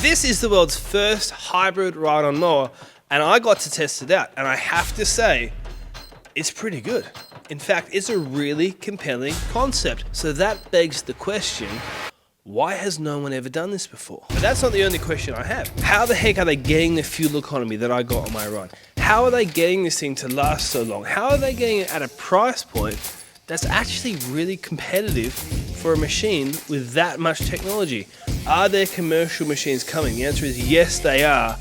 This is the world's first hybrid ride-on mower, and I got to test it out, and I have to say, it's pretty good. In fact, it's a really compelling concept. So that begs the question, why has no one ever done this before? But that's not the only question I have. How the heck are they getting the fuel economy that I got on my ride? How are they getting this thing to last so long? How are they getting it at a price point that's actually really competitive for a machine with that much technology? Are there commercial machines coming? The answer is yes, they are.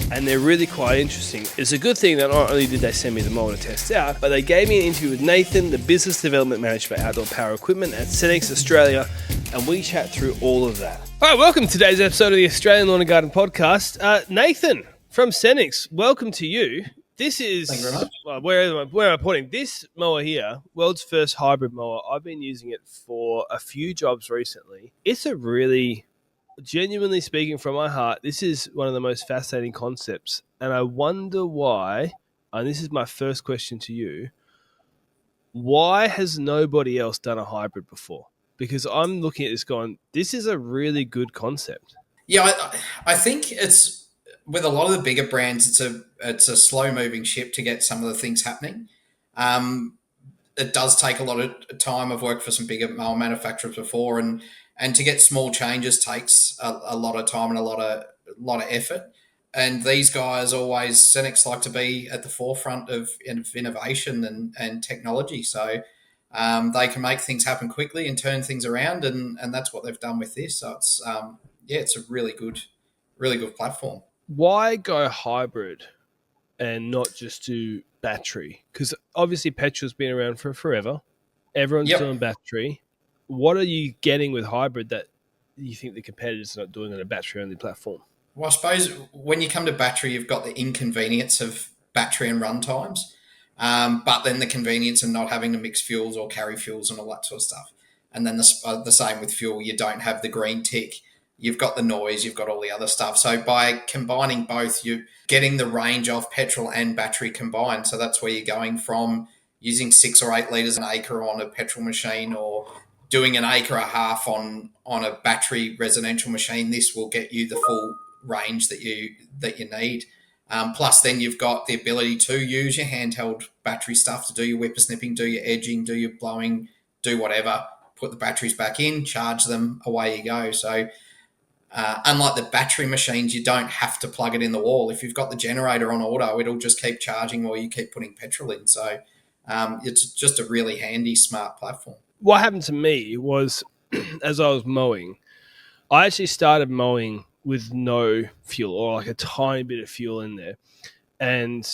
And they're really quite interesting. It's a good thing that not only did they send me the mower to test out, but they gave me an interview with Nathan, the business development manager for outdoor power equipment at Senix Australia, and we chat through all of that. All right, welcome to today's episode of the Australian Lawn and Garden Podcast. Nathan from Senix, welcome to you. This is, thank you very much. Well, where am I pointing? This mower here, world's first hybrid mower, I've been using it for a few jobs recently. It's a really, genuinely speaking from my heart, this is one of the most fascinating concepts. And I wonder why, and this is my first question to you, why has nobody else done a hybrid before? Because I'm looking at this going, this is a really good concept. Yeah, I think it's with a lot of the bigger brands, it's a slow moving ship to get some of the things happening. It does take a lot of time. I've worked for some bigger mower manufacturers before, and to get small changes takes a lot of time and a lot of effort. And these guys always, Senix, like to be at the forefront of innovation and technology. So they can make things happen quickly and turn things around, and that's what they've done with this. So it's it's a really good platform. Why go hybrid and not just do battery? Because obviously petrol's been around for forever. Everyone's doing battery. What are you getting with hybrid that you think the competitors are not doing on a battery-only platform? Well, I suppose when you come to battery, you've got the inconvenience of battery and run times, but then the convenience of not having to mix fuels or carry fuels and all that sort of stuff. And then the same with fuel. You don't have the green tick. You've got the noise. You've got all the other stuff. So by combining both, you're getting the range of petrol and battery combined. So that's where you're going from using 6 or 8 litres an acre on a petrol machine, or doing an acre and a half on a battery residential machine. This will get you the full range that you need. Plus, then you've got the ability to use your handheld battery stuff to do your whippersnipping, do your edging, do your blowing, do whatever. Put the batteries back in, charge them, away you go. So unlike the battery machines, you don't have to plug it in the wall. If you've got the generator on auto, it'll just keep charging while you keep putting petrol in. So it's just a really handy, smart platform. What happened to me was, as I was mowing, I actually started mowing with no fuel, or like a tiny bit of fuel in there. And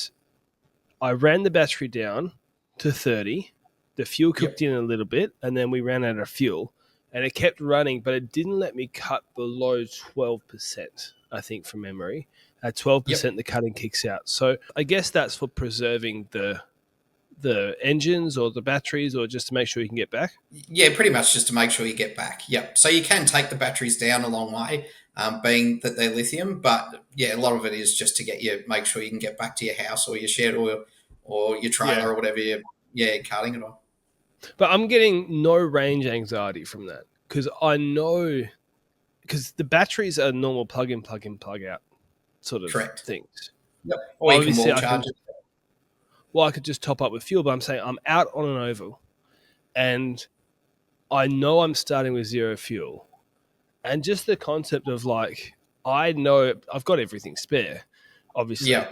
I ran the battery down to 30. The fuel cooked in a little bit, and then we ran out of fuel. And it kept running, but it didn't let me cut below 12%, I think, from memory. At 12%, the cutting kicks out. So I guess that's for preserving the engines or the batteries, or just to make sure you can get back? Yeah, pretty much just to make sure you get back. Yep. So you can take the batteries down a long way, being that they're lithium. But, yeah, a lot of it is just to make sure you can get back to your house or your shed or your trailer or whatever you're carting it on. But I'm getting no range anxiety from that, because I know, because the batteries are normal plug in, plug out sort of things. Yep. Or you can wall charge it. Well, I could just top up with fuel, but I'm saying I'm out on an oval and I know I'm starting with zero fuel. And just the concept of I know I've got everything spare, obviously. Yeah.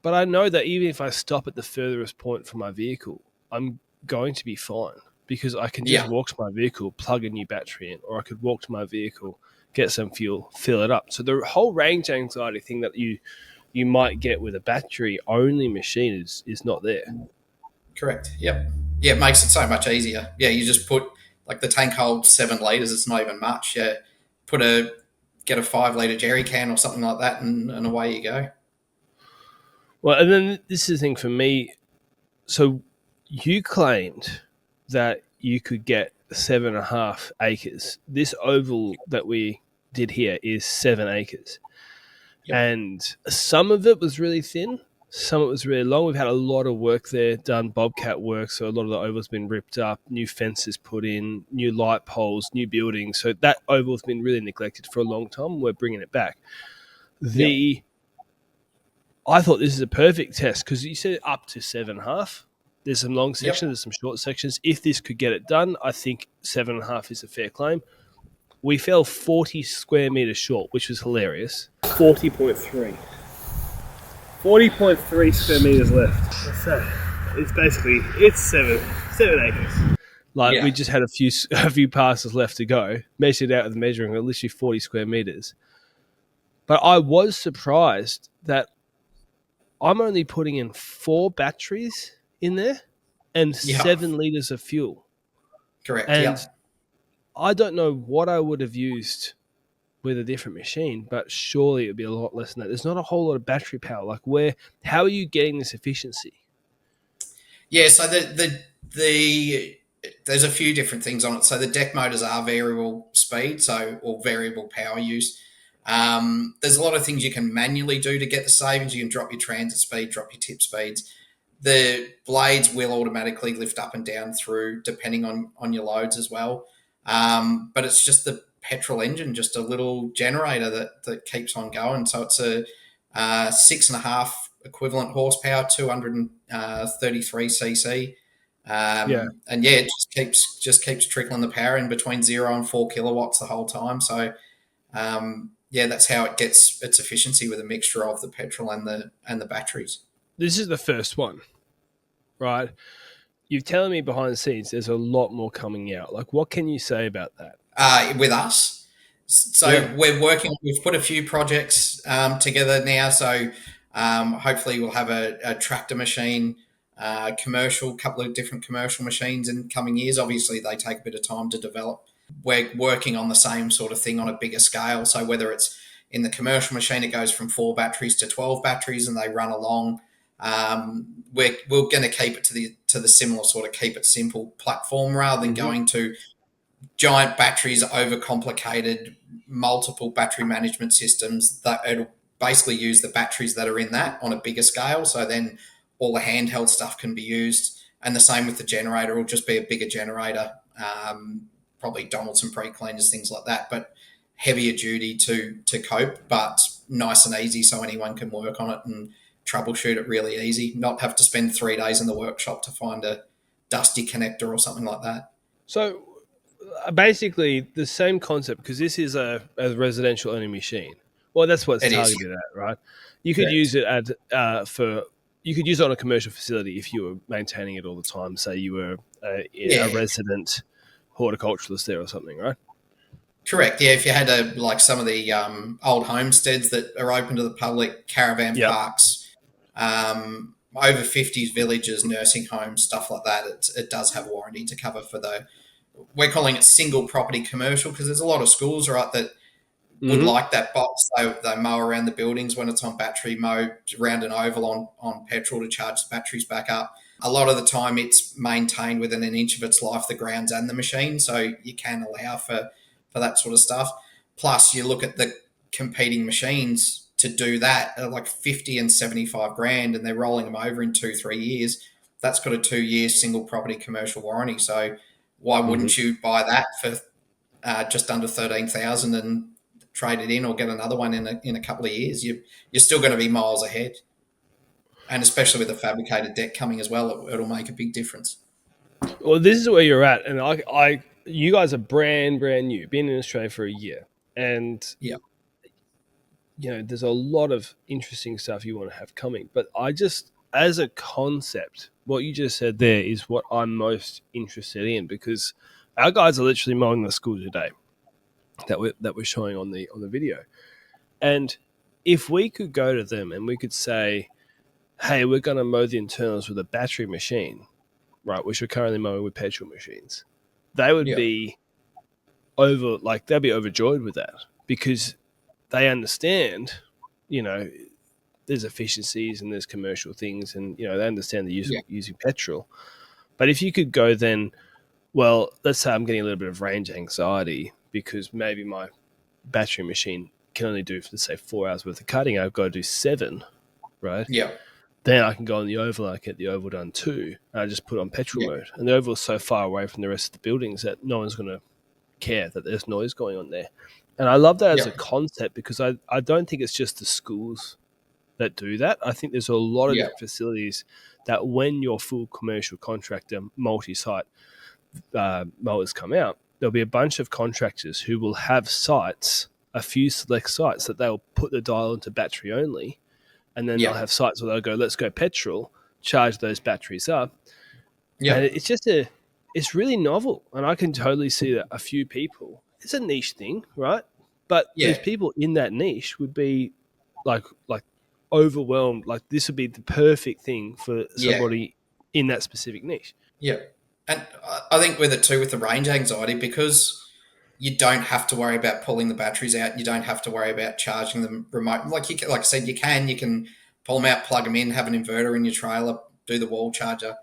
But I know that even if I stop at the furthest point from my vehicle, I'm going to be fine, because I can just walk to my vehicle, plug a new battery in, or I could walk to my vehicle, get some fuel, fill it up. So the whole range anxiety thing that you might get with a battery only machine is not there. Correct. Yep. Yeah, it makes it so much easier. Yeah, you just put, the tank holds 7 litres, it's not even much. Yeah. Get a 5 litre jerry can or something like that, and away you go. Well, and then this is the thing for me. So you claimed that you could get 7.5 acres. This oval that we did here is 7 acres. Yep. And some of it was really thin. Some of it was really long. We've had a lot of work there done, bobcat work, so a lot of the oval's been ripped up, new fences put in, new light poles, new buildings. So that oval's been really neglected for a long time. We're bringing it back. Yep. I thought this is a perfect test because you said up to 7.5. There's some long sections, Yep. there's some short sections. If this could get it done, I think 7.5 is a fair claim. We fell 40 square meters short, which was hilarious. 40.3. 40.3 square meters left. So it's 7 acres. Like Yeah. we just had a few passes left to go. Measured out with the measuring, literally 40 square meters. But I was surprised that I'm only putting in 4 batteries in there and Yeah. 7 liters of fuel. Correct. And Yep. I don't know what I would have used with a different machine, but surely it would be a lot less than that. There's not a whole lot of battery power. How are you getting this efficiency? Yeah. So the there's a few different things on it. So the deck motors are variable speed, or variable power use. There's a lot of things you can manually do to get the savings. You can drop your transit speed, drop your tip speeds. The blades will automatically lift up and down through depending on your loads as well. But it's just the petrol engine, just a little generator that keeps on going. So it's a 6.5 equivalent horsepower, 233 cc. Yeah. And yeah, it just keeps trickling the power in between 0 and 4 kilowatts the whole time. So yeah, that's how it gets its efficiency with a mixture of the petrol and the batteries. This is the first one, right? You're telling me behind the scenes there's a lot more coming out. Like, what can you say about that? With us. So Yeah. we're working. We've put a few projects together now. So hopefully we'll have a tractor machine, commercial, couple of different commercial machines in coming years. Obviously, they take a bit of time to develop. We're working on the same sort of thing on a bigger scale. So whether it's in the commercial machine, it goes from 4 batteries to 12 batteries, and they run along. We're going to keep it to the similar sort of keep it simple platform rather than Mm-hmm. going to giant batteries, overcomplicated, multiple battery management systems. That it'll basically use the batteries that are in that on a bigger scale. So then all the handheld stuff can be used. And the same with the generator, it'll just be a bigger generator, probably Donaldson pre-cleaners, things like that, but heavier duty to cope, but nice and easy so anyone can work on it and troubleshoot it really easy, not have to spend 3 days in the workshop to find a dusty connector or something like that. So basically, the same concept because this is a residential only machine. Well, that's what it's It is. targeted at, right? You could Correct. use it for you could use it on a commercial facility if you were maintaining it all the time. Say you were a Yeah, resident horticulturalist there or something, right? correct. Yeah, if you had like some of the old homesteads that are open to the public, caravan Yep. parks, over 50s villages, nursing homes, stuff like that, it does have warranty to cover for the. We're calling it single property commercial because there's a lot of schools, right, that would Mm-hmm. like that box. They mow around the buildings when it's on battery, mow around an oval on petrol to charge the batteries back up. A lot of the time, it's maintained within an inch of its life, the grounds and the machine, so you can allow for that sort of stuff. Plus, you look at the competing machines to do that at like 50 and 75 grand, and they're rolling them over in 2 3 years. That's got a 2 year single property commercial warranty. So why Mm-hmm. wouldn't you buy that for just under 13,000 and trade it in or get another one in a couple of years? You're still going to be miles ahead, and especially with the fabricated deck coming as well, it'll make a big difference. Well, this is where you're at, and you guys are brand new, been in Australia for a year, and Yeah, there's a lot of interesting stuff you want to have coming. But as a concept, what you just said there is what I'm most interested in because our guys are literally mowing the school today that we're showing on the video, and if we could go to them and we could say, "Hey, we're going to mow the internals with a battery machine," right, which we're currently mowing with petrol machines, they would yeah, be they'd be overjoyed with that because they understand, you know, there's efficiencies and there's commercial things, and they understand the use of yeah, using petrol. But if you could go then, well, let's say I'm getting a little bit of range anxiety because maybe my battery machine can only do, let's say, 4 hours worth of cutting. I've got to do 7, right? yeah. then I can go on the oval and I get the oval done too. And I just put on petrol Yeah, mode. And the oval is so far away from the rest of the buildings that no one's going to care that there's noise going on there. And I love that as yeah, a concept because I don't think it's just the schools that do that. I think there's a lot of yeah, different facilities that when your full commercial contractor multi-site mowers come out, there'll be a bunch of contractors who will have sites, a few select sites that they'll put the dial into battery only, and then they'll yeah, have sites where they'll go, let's go petrol, charge those batteries up, and yeah, it's really novel, and I can totally see that a few people. It's a niche thing, right? But yeah, those people in that niche would be like overwhelmed. Like this would be the perfect thing for yeah. somebody in that specific niche. Yeah, and I think with it too, with the range anxiety, because you don't have to worry about pulling the batteries out. You don't have to worry about charging them remote. Like I said, you can pull them out, plug them in, have an inverter in your trailer, do the wall charger.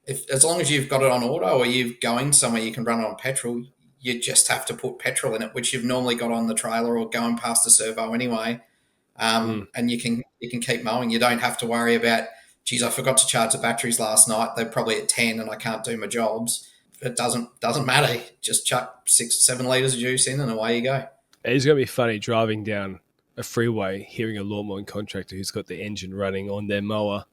If as long as you've got it on auto or you're going somewhere, you can run it on petrol. You just have to put petrol in it, which you've normally got on the trailer or going past the servo anyway. Mm. And you can keep mowing. You don't have to worry about, geez, I forgot to charge the batteries last night. They're probably at 10 and I can't do my jobs. It doesn't matter. Just chuck 6 7 liters of juice in and away you go. It's going to be funny driving down a freeway, hearing a lawnmowing contractor who's got the engine running on their mower.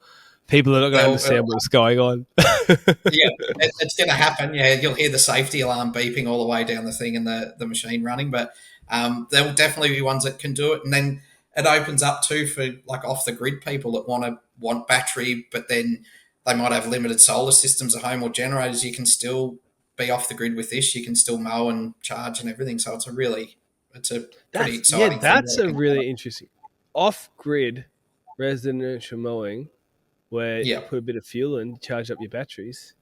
People are not going to They'll, understand what's going on. yeah, it's going to happen. Yeah, you'll hear the safety alarm beeping all the way down the thing and the machine running. But there will definitely be ones that can do it, and then it opens up too for like off the grid people that want battery, but then they might have limited solar systems at home or generators. You can still be off the grid with this. You can still mow and charge and everything. So it's a pretty exciting thing That's that it a can cover. really interesting off-grid residential mowing where you Yeah, put a bit of fuel in, charge up your batteries.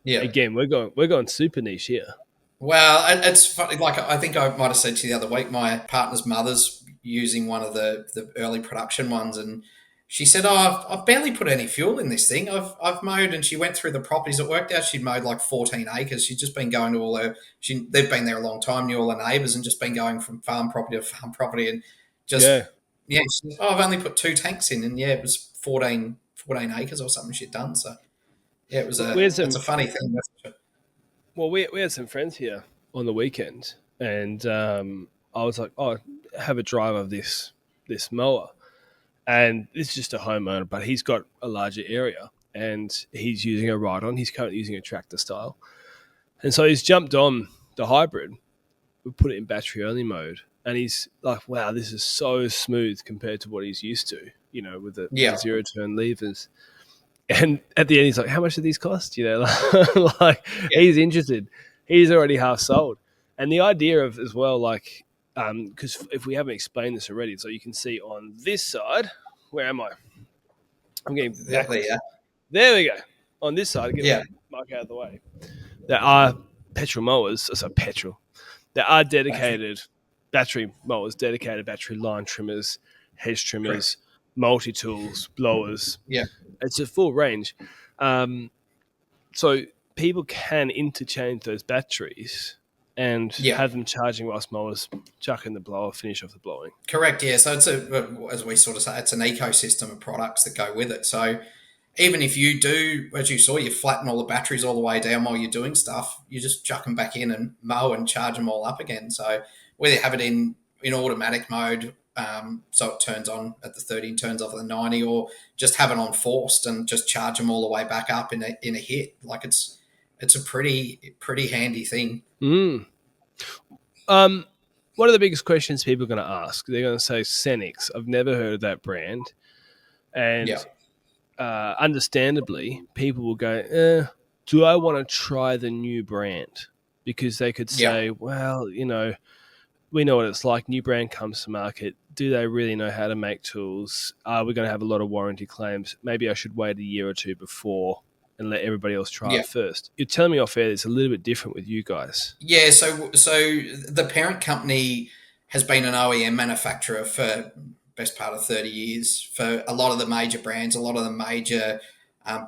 yeah. Again, we're going super niche here. Well, it's funny. Like I think I might have said to you the other week, my partner's mother's using one of the early production ones, and she said, "Oh, I've barely put any fuel in this thing. I've mowed," and she went through the properties. It worked out she'd mowed like 14 acres. She'd just been going to all her. They've been there a long time, knew all her neighbours, and just been going from farm property to farm property, and just Yeah, yeah. She said, "Oh, I've only put 2 tanks in," and yeah, it was 14 acres or something she'd done. So yeah, we had it's some. a funny thing. That's for sure. Well, we had some friends here on the weekend, and I was like, "Oh, have a drive of this mower." And this is just a homeowner, but he's got a larger area, and he's using a ride-on. He's currently using a tractor style, and so he's jumped on the hybrid. We put it in battery-only mode, and he's like, "Wow, this is so smooth compared to what he's used to." With the Yeah, zero-turn levers. And at the end, he's like, "How much do these cost?" Like yeah, he's interested. He's already half sold. And the idea of as well, like, because if we haven't explained this already, so you can see on this side, where am I? I'm getting exactly. backwards. Yeah, There we go. On this side, get yeah. my mark out of the way. There are petrol mowers. So petrol. There are Battery. dedicated battery mowers, dedicated battery line trimmers, hedge Correct. trimmers, multi tools, blowers. Yeah. It's a full range. Um, so people can interchange those batteries and Yeah. have them charging whilst mowers chucking the blower, finish off the blowing. Correct. Yeah. So as we sort of say, it's an ecosystem of products that go with it. So even if you do, as you saw, you flatten all the batteries all the way down while you're doing stuff, you just chuck them back in and mow and charge them all up again. So whether you have it in automatic mode, so it turns on at the 30 and turns off at the 90, or just have it on forced and just charge them all the way back up in a hit. Like it's a pretty handy thing. Mm. One of the biggest questions people are going to ask, they're going to say Senix. I've never heard of that brand. Yeah. And understandably, people will go, do I want to try the new brand? Because they could Yeah. say, well, we know what it's like. New brand comes to market. Do they really know how to make tools? Are we going to have a lot of warranty claims? Maybe I should wait a year or two before and let everybody else try Yeah. it first. You're telling me off air it's a little bit different with you guys. Yeah, so the parent company has been an OEM manufacturer for best part of 30 years for a lot of the major brands, a lot of the major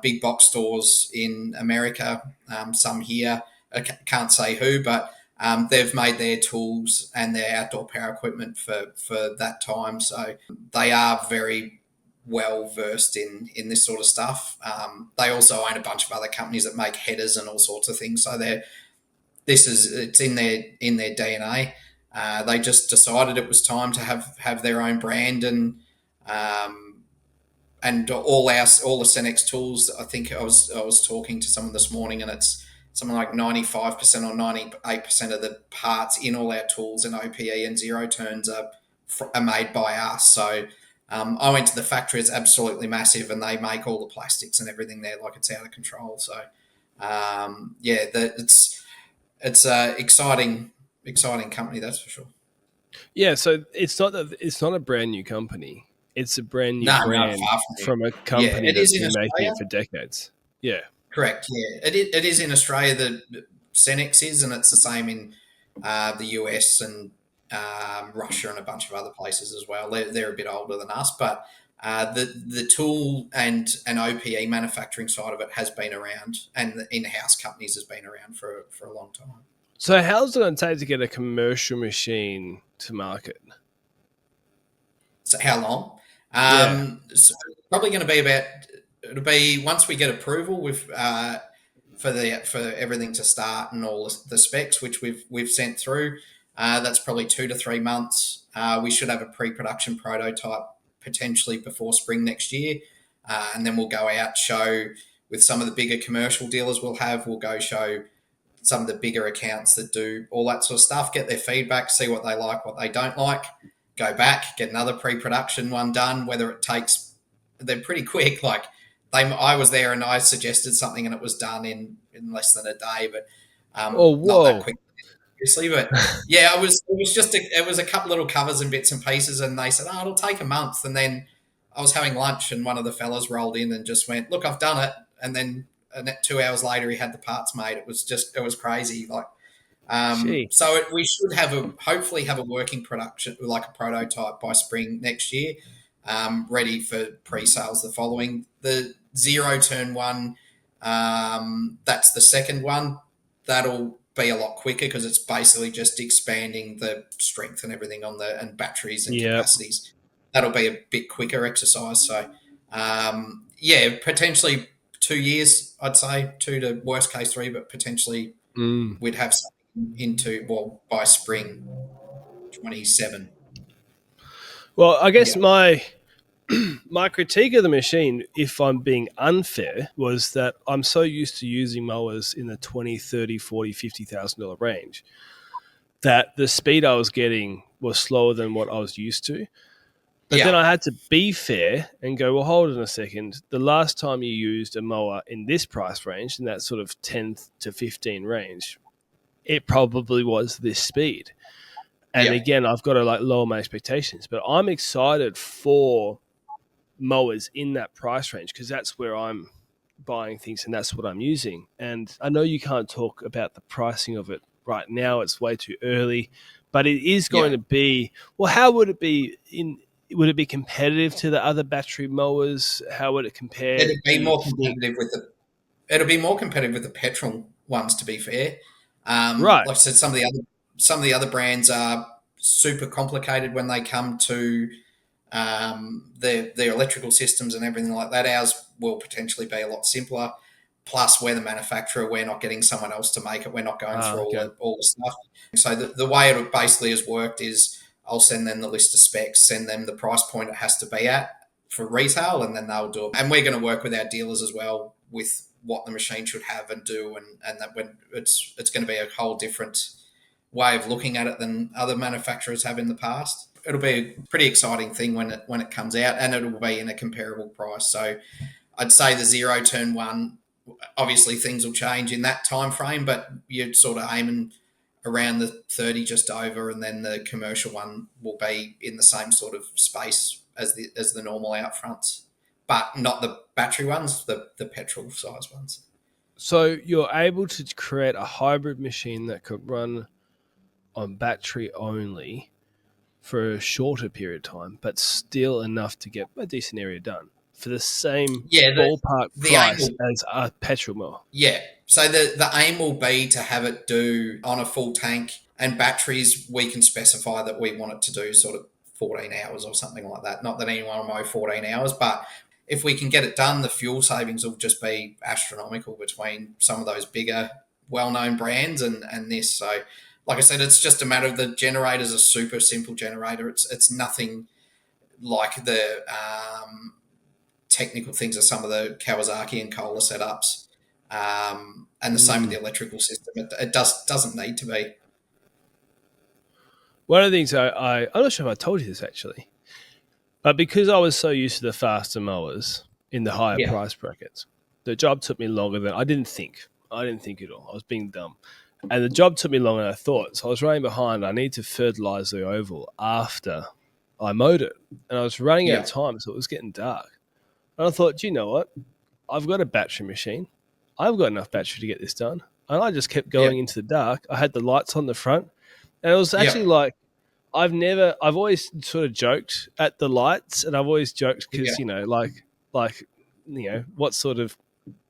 big box stores in America, some here. Can't say who, but they've made their tools and their outdoor power equipment for that time. So they are very well versed in this sort of stuff. They also own a bunch of other companies that make headers and all sorts of things. So it's in their DNA. They just decided it was time to have their own brand, um, and all the Senix tools. I think I was talking to someone this morning, and it's something like 95% or 98% of the parts in all our tools in OPE and zero turns are made by us. So I went to the factory; it's absolutely massive, and they make all the plastics and everything there, like it's out of control. So it's a exciting company, that's for sure. Yeah, so it's not a brand new company. It's a brand new No, no, brand far from it. from a Yeah, company it that's is in been making Australia. it for decades. Yeah. Correct. Yeah, it is in Australia. The Senix is, and it's the same in the US and Russia and a bunch of other places as well. They're a bit older than us, but the tool and OPE manufacturing side of it has been around, and the in-house companies has been around for a long time. So how's it going to take to get a commercial machine to market? So how long? Yeah. So probably going to be about. It'll be once we get approval with for everything to start and all the specs which we've sent through. That's probably 2 to 3 months. We should have a pre-production prototype potentially before spring next year, and then we'll go out show with some of the bigger commercial dealers. We'll go show some of the bigger accounts that do all that sort of stuff, get their feedback, see what they like, what they don't like, go back, get another pre-production one done. Whether it takes, they're pretty quick. Like I was there and I suggested something and it was done in less than a day, but Oh, not that whoa. quick, obviously. But yeah, it was a couple little covers and bits and pieces, and they said, "Oh, it'll take a month." And then I was having lunch, and one of the fellas rolled in and just went, "Look, I've done it." And then 2 hours later, he had the parts made. It was crazy. Like Gee. we should hopefully have a working production, like a prototype by spring next year, ready for pre-sales the following. The zero turn one, that's the second one. That'll be a lot quicker because it's basically just expanding the strength and everything and batteries and Yeah. capacities. That'll be a bit quicker exercise. So yeah, potentially 2 years, I'd say, 2 to worst case 3, but potentially Mm. we'd have something by spring 27. Well, I guess Yeah. my critique of the machine, if I'm being unfair, was that I'm so used to using mowers in the 20, 30, 40, $50,000 range that the speed I was getting was slower than what I was used to. But then Yeah. I had to be fair and go, well, hold on a second. The last time you used a mower in this price range, in that sort of 10 to 15 range, it probably was this speed. And Yeah. again, I've got to like lower my expectations, but I'm excited for mowers in that price range because that's where I'm buying things and that's what I'm using. And I know you can't talk about the pricing of it right now, it's way too early, but it is going Yeah. to be, well, how would it be would it be competitive to the other battery mowers? How would it compare, It'd do be you more think? competitive with the it'll be more competitive with the petrol ones, to be fair. Right. Like I said, some of the other brands are super complicated when they come to their electrical systems and everything like that. Ours will potentially be a lot simpler. Plus, we're the manufacturer. We're not getting someone else to make it. We're not going through Okay. all the stuff. So the way it basically has worked is I'll send them the list of specs, send them the price point it has to be at for retail, and then they'll do it. And we're going to work with our dealers as well with what the machine should have and do, and that when it's going to be a whole different way of looking at it than other manufacturers have in the past. It'll be a pretty exciting thing when it comes out, and it'll be in a comparable price. So I'd say the zero turn one, obviously things will change in that time frame, but you're sort of aiming around the 30 just over, and then the commercial one will be in the same sort of space as the normal out fronts, but not the battery ones, the petrol size ones. So you're able to create a hybrid machine that could run on battery only for a shorter period of time, but still enough to get a decent area done for the same Yeah, ballpark the aim price will as a petrol mower. Yeah. So the aim will be to have it do on a full tank, and batteries we can specify that we want it to do sort of 14 hours or something like that. Not that anyone will mow 14 hours, but if we can get it done, the fuel savings will just be astronomical between some of those bigger, well-known brands and this. So, like I said, it's just a matter of the generator's a super simple generator. It's nothing like the technical things of some of the Kawasaki and Kohler setups. And the same with the electrical system. It doesn't need to be. One of the things I'm not sure if I told you this actually, but because I was so used to the faster mowers in the higher Yeah, price brackets, the job took me longer than I didn't think. I didn't think at all. I was being dumb. And the job took me longer than I thought. So I was running behind. I need to fertilize the oval after I mowed it. And I was running out of yeah, time, so it was getting dark. And I thought, do you know what? I've got a battery machine. I've got enough battery to get this done. And I just kept yeah, going into the dark. I had the lights on the front. And it was yeah, actually like, I've always sort of joked at the lights, and I've always joked yeah, because, what sort of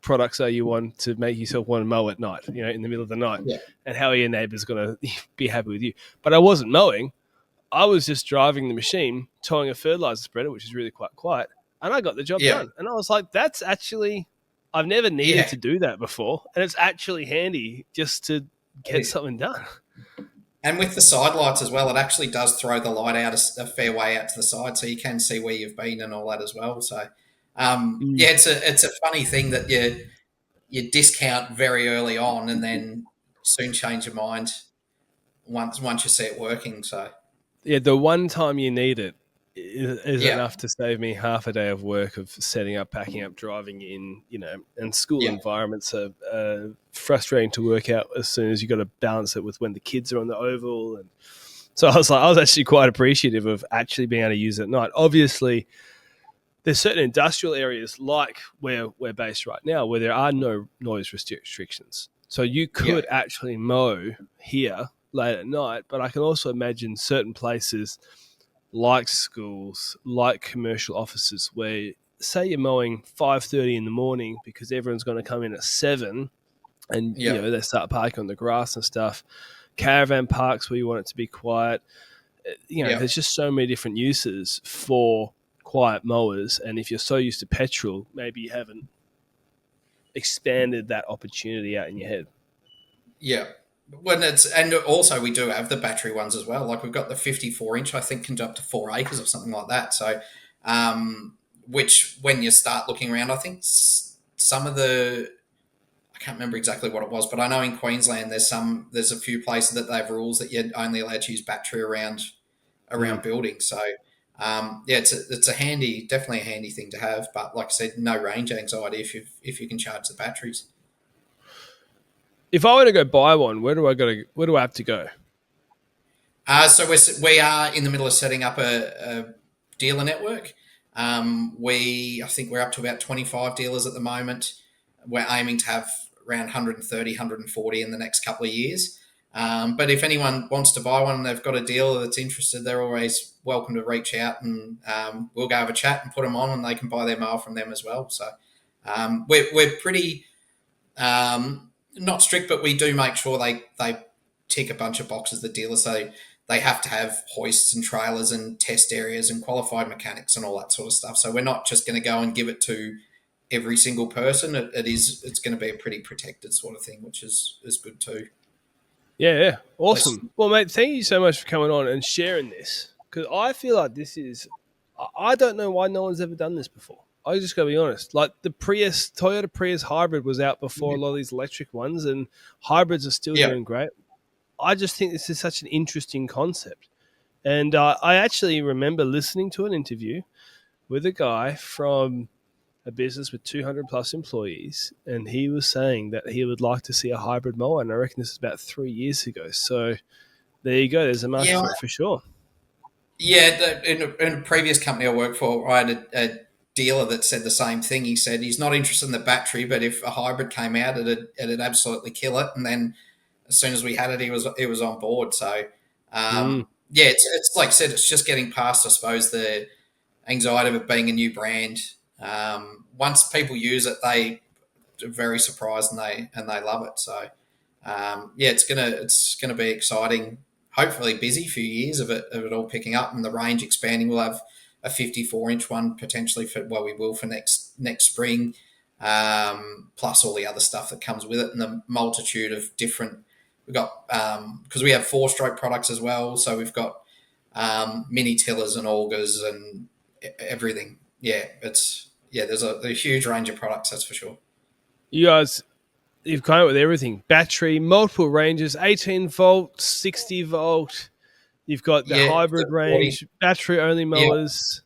products are you on to make yourself want to mow at night, in the middle of the night, yeah, and how are your neighbors going to be happy with you? But I wasn't mowing. I was just driving the machine, towing a fertilizer spreader, which is really quite quiet, and I got the job yeah, done. And I was like, that's actually, I've never needed yeah. to do that before, and it's actually handy just to get something done. And with the side lights as well, it actually does throw the light out a fair way out to the side, so you can see where you've been and all that as well. So, Mm. yeah, it's a funny thing that you discount very early on, and then soon change your mind once you see it working. So, Yeah, the one time you need it is yeah, enough to save me half a day of work of setting up, packing up, driving in, and school yeah, environments are frustrating to work out as soon as you got to balance it with when the kids are on the oval. And so I was actually quite appreciative of actually being able to use it at night. Obviously, there's certain industrial areas like where we're based right now where there are no noise restrictions. So you yeah, could actually mow here late at night, but I can also imagine certain places like schools, like commercial offices, where say you're mowing 5:30 in the morning because everyone's going to come in at 7, and yeah, they start parking on the grass and stuff. Caravan parks where you want it to be quiet. yeah. There's just so many different uses for quiet mowers, and if you're so used to petrol, maybe you haven't expanded that opportunity out in your head. Yeah. And also we do have the battery ones as well. Like we've got the 54-inch, I think, can do up to 4 acres or something like that. So, which when you start looking around, I think some of I can't remember exactly what it was, but I know in Queensland there's a few places that they have rules that you're only allowed to use battery around Mm. buildings. So, yeah, it's a definitely a handy thing to have. But like I said, no range anxiety if you can charge the batteries. If I were to go buy one, where do I go? Where do I have to go? So we are in the middle of setting up a dealer network. I think we're up to about 25 dealers at the moment. We're aiming to have around 130, 140 in the next couple of years. But if anyone wants to buy one and they've got a dealer that's interested, they're always welcome to reach out, and we'll go have a chat and put them on, and they can buy their mail from them as well. So we're pretty not strict, but we do make sure they tick a bunch of boxes. The dealers, so they have to have hoists and trailers and test areas and qualified mechanics and all that sort of stuff. So we're not just going to go and give it to every single person. It's going to be a pretty protected sort of thing, which is good too. Yeah, At least, awesome. Well, mate, thank you so much for coming on and sharing this, because I feel like this is. I don't know why no one's ever done this before. I just gotta be honest. Like the Toyota Prius hybrid was out before a lot of these electric ones, and hybrids are still yeah, doing great. I just think this is such an interesting concept. And I actually remember listening to an interview with a guy from a business with 200 plus employees, and he was saying that he would like to see a hybrid mower. And I reckon this is about 3 years ago. So there you go. There's a market yeah, for it for sure. yeah. In a previous company I worked for, I had a dealer that said the same thing. He said he's not interested in the battery, but if a hybrid came out, it'd absolutely kill it. And then as soon as we had it, he was on board. So Mm. yeah, it's like I said, it's just getting past, I suppose, the anxiety of it being a new brand. Once people use it, they are very surprised and they love it. So yeah, it's gonna be exciting. hopefully busy few years of it all picking up and the range expanding. We'll have a 54-inch one potentially for we will for next spring, plus all the other stuff that comes with it and the multitude of different. We've got because we have 4-stroke products as well, so we've got mini tillers and augers and everything. There's a huge range of products, that's for sure. You guys, you've come up with everything. Battery, multiple ranges, 18 volt, 60 volt. You've got the hybrid range, battery only Yeah, mowers.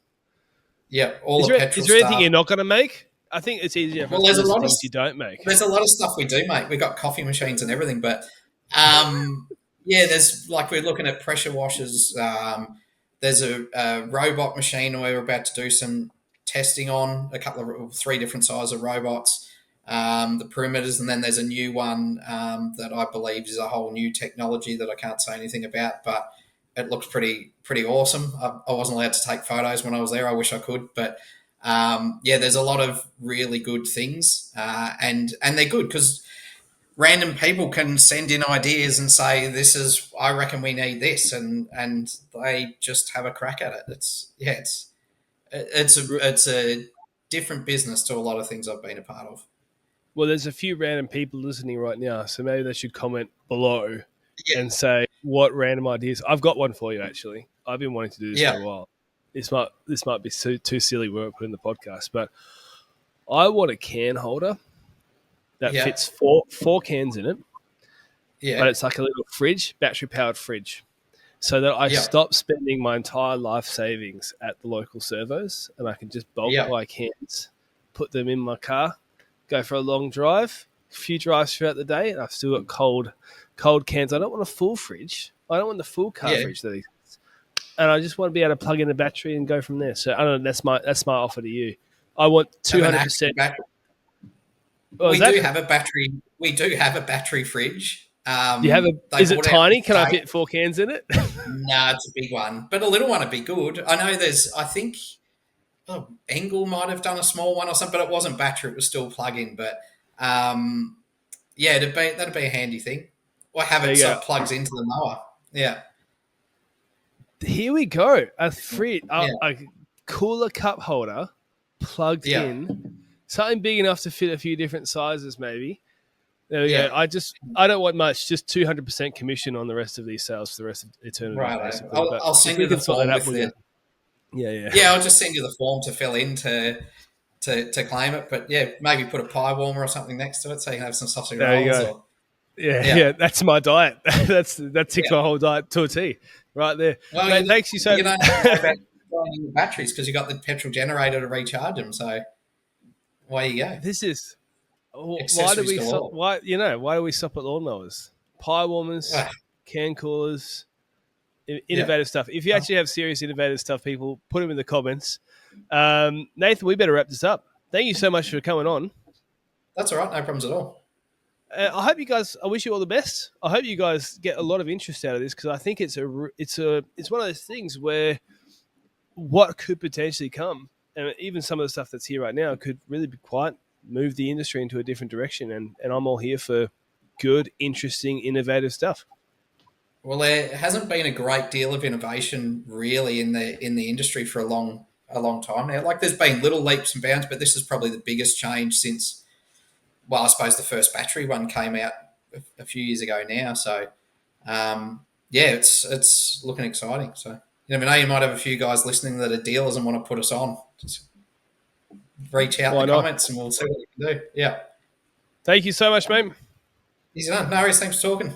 yeah, all Is the there, petrol is there anything stuff. you're not going to make? I think it's easier for Well, us to list things you don't make. there's a lot of stuff we do make. We've got coffee machines and everything, but there's like we're looking at pressure washers. There's a robot machine we're about to do some testing on, a couple of 3 different sizes of robots, the perimeters, and then there's a new one that I believe is a whole new technology that I can't say anything about, but it looks pretty awesome. I wasn't allowed to take photos when I was there. I wish I could, but there's a lot of really good things, and they're good because random people can send in ideas and say, "This is, I reckon we need this," and they just have a crack at it. It's a different business to a lot of things I've been a part of. Well, there's a few random people listening right now, so maybe they should comment below Yeah, and say what random ideas. I've got one for you, actually. I've been wanting to do this yeah, for a while. This might be too silly we won't put in the podcast, but I want a can holder that yeah, fits four cans in it, but yeah, it's like a little fridge, battery powered fridge, so that I yeah, stop spending my entire life savings at the local servos and I can just bulk yeah, buy cans, put them in my car, go for a long drive, a few drives throughout the day, and I've still got cold cans. I don't want a full fridge. I don't want the full car yeah. fridge that exists. And I just want to be able to plug in a battery and go from there. So I don't know. That's my offer to you. I want Have an 200%. active battery. What was We that? do have a battery. We do have a battery fridge. Do you have a? They Is it bought out tiny? Can I today. fit 4 cans in it? No, it's a big one, but a little one would be good. I know there's. I think Engel might have done a small one or something, but it wasn't battery; it was still plug-in. But that'd be a handy thing. Or have There it you so go. it plugs into the mower. Yeah, Here we go. yeah, A cooler cup holder plugged yeah. in. Something big enough to fit a few different sizes, maybe. There we go. Yeah, I don't want much. Just 200% commission on the rest of these sales for the rest of eternity, right. basically. I'll, But I'll if send we you the can sort that form out, with we're the. good. Yeah. Yeah, I'll just send you the form to fill in to claim it. But yeah, maybe put a pie warmer or something next to it so you can have some sausage There you rolls. go. Or yeah, Yeah. That's my diet. That ticks yeah. my whole diet to a T, right there. Well, Mate, thanks you so. you don't have to worry about running the batteries because you got the petrol generator to recharge them. So away you go. This is why do Accessories we stop? galore. Why do we stop at lawnmowers, pie warmers, Ah, can coolers, yeah, innovative stuff? If you actually have serious innovative stuff, people put them in the comments. Nathan, we better wrap this up. Thank you so much for coming on. that's all right. No problems at all. I hope you guys. I wish you all the best. I hope you guys get a lot of interest out of this because I think it's one of those things where what could potentially come, and even some of the stuff that's here right now could really be quite move the industry into a different direction. And I'm all here for good, interesting, innovative stuff. Well, there hasn't been a great deal of innovation really in the industry for a long time now. Like there's been little leaps and bounds, but this is probably the biggest change since. Well, I suppose the first battery one came out a few years ago now. So it's looking exciting. So you never know, you might have a few guys listening that are dealers and want to put us on. Just reach out in Why the not? comments and we'll see what we can do. Yeah. Thank you so much, mate. Easy enough. No worries. Thanks for talking.